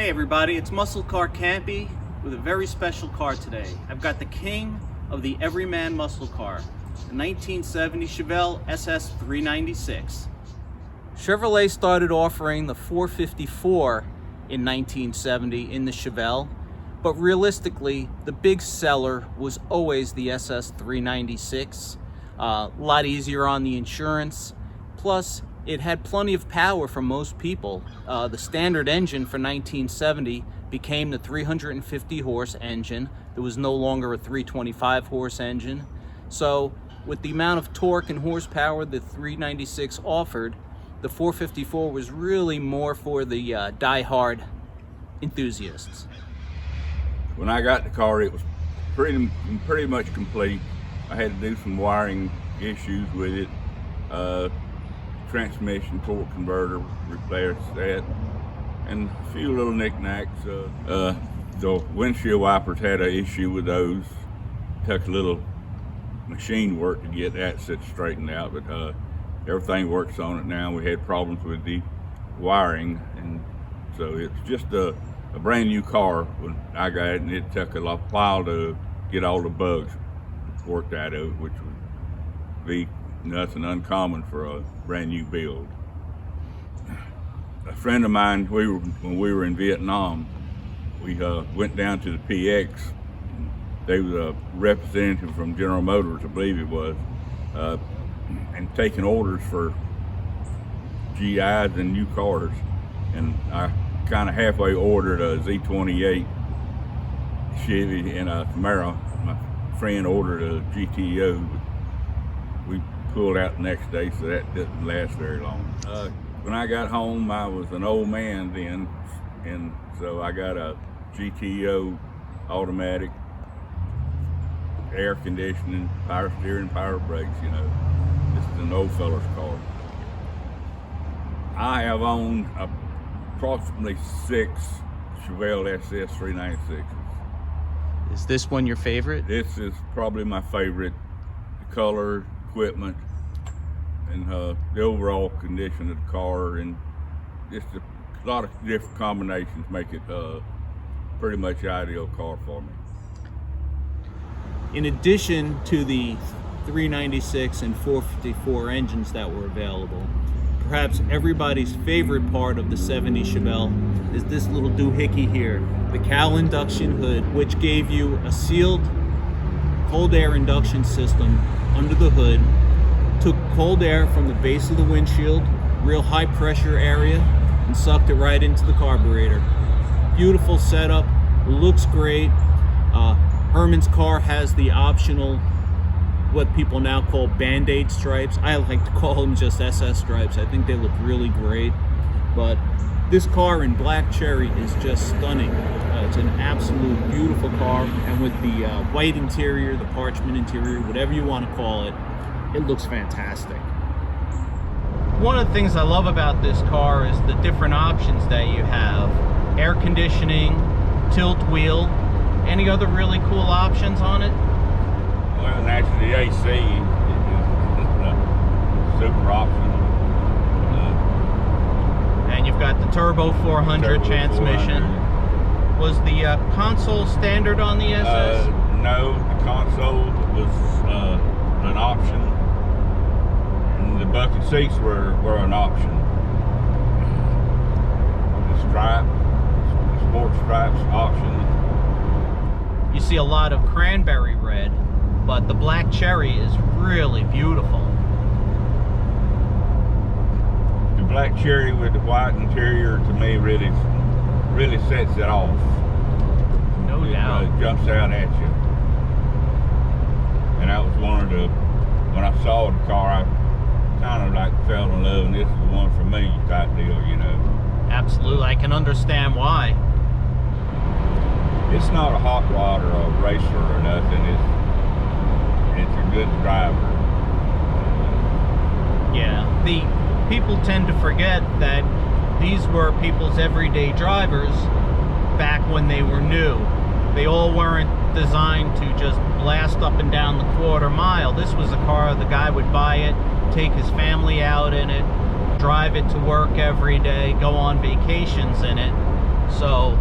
Hey everybody, it's Muscle Car Campy with a very special car today. I've got the king of the Everyman muscle car, the 1970 Chevelle SS396. Chevrolet started offering the 454 in 1970 in the Chevelle, but realistically, the big seller was always the SS396. A lot easier on the insurance, plus it had plenty of power for most people. The standard engine for 1970 became the 350 horse engine. There was no longer a 325 horse engine. So with the amount of torque and horsepower the 396 offered, the 454 was really more for the die-hard enthusiasts. When I got the car, it was pretty much complete. I had to do some wiring issues with it. Transmission torque converter, replaced that, and a few little knickknacks. The windshield wipers had an issue with those. Took a little machine work to get that straightened out, but everything works on it now. We had problems with the wiring, and so it's just a brand new car when I got it, and it took a while to get all the bugs worked out of it, which would be nothing uncommon for a brand new build. A friend of mine, when we were in Vietnam, we went down to the PX. They was a representative from General Motors, I believe it was, and taking orders for GIs and new cars. And I kind of halfway ordered a Z28 Chevy and a Camaro. My friend ordered a GTO. We pulled out the next day, so that didn't last very long. When I got home, I was an old man then, and so I got a GTO automatic, air conditioning, power steering, power brakes, you know. This is an old fella's car. I have owned approximately 6 Chevelle SS396s. Is this one your favorite? This is probably my favorite. The color, equipment, and the overall condition of the car, and just a lot of different combinations make it pretty much the ideal car for me. In addition to the 396 and 454 engines that were available, perhaps everybody's favorite part of the 70 Chevelle is this little doohickey here, the Cal induction hood, which gave you a sealed cold air induction system under the hood, took cold air from the base of the windshield, real high pressure area, and sucked it right into the carburetor. Beautiful setup, looks great. Herman's car has the optional, what people now call Band-Aid stripes. I like to call them just SS stripes. I think they look really great. But this car in black cherry is just stunning. It's an absolute beautiful car, and with the white interior, the parchment interior, whatever you want to call it, it looks fantastic. One of the things I love about this car is the different options that you have. Air conditioning, tilt wheel. Any other really cool options on it? Well, naturally, the AC is a super option. And you've got the Turbo 400 transmission. 400. Was the console standard on the SS? No, the console was an option. And the bucket seats were an option. The sport stripes option. You see a lot of cranberry red, but the black cherry is really beautiful. The black cherry with the white interior, to me, really sets it off. No doubt. It jumps out at you. And that was one of the, when I saw the car, I kind of like fell in love, and this is the one for me type deal, you know. Absolutely, I can understand why. It's not a hot rod or a racer or nothing. It's a good driver. Yeah, the people tend to forget that these were people's everyday drivers back when they were new. They all weren't designed to just blast up and down the quarter mile. This was a car, the guy would buy it, take his family out in it, drive it to work every day, go on vacations in it. So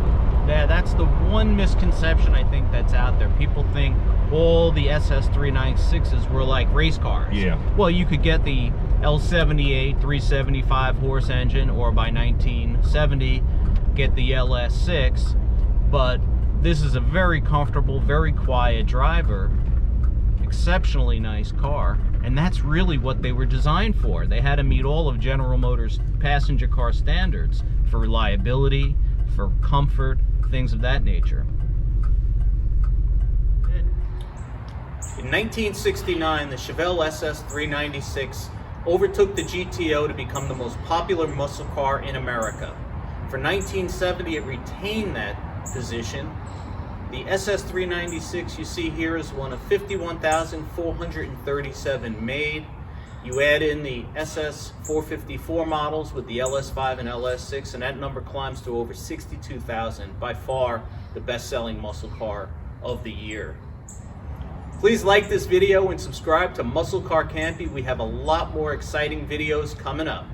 yeah, that's the one misconception I think that's out there. People think all the SS396s were like race cars. Yeah. Well, you could get the L78 375 horse engine, or by 1970 get the LS6, but this is a very comfortable, very quiet driver, exceptionally nice car, and that's really what they were designed for. They had to meet all of General Motors passenger car standards for reliability, for comfort, things of that nature. In 1969, the Chevelle SS396 overtook the GTO to become the most popular muscle car in America. For 1970, it retained that position. The SS396 you see here is one of 51,437 made. You add in the SS454 models with the LS5 and LS6, and that number climbs to over 62,000, by far the best-selling muscle car of the year. Please like this video and subscribe to Muscle Car Campy. We have a lot more exciting videos coming up.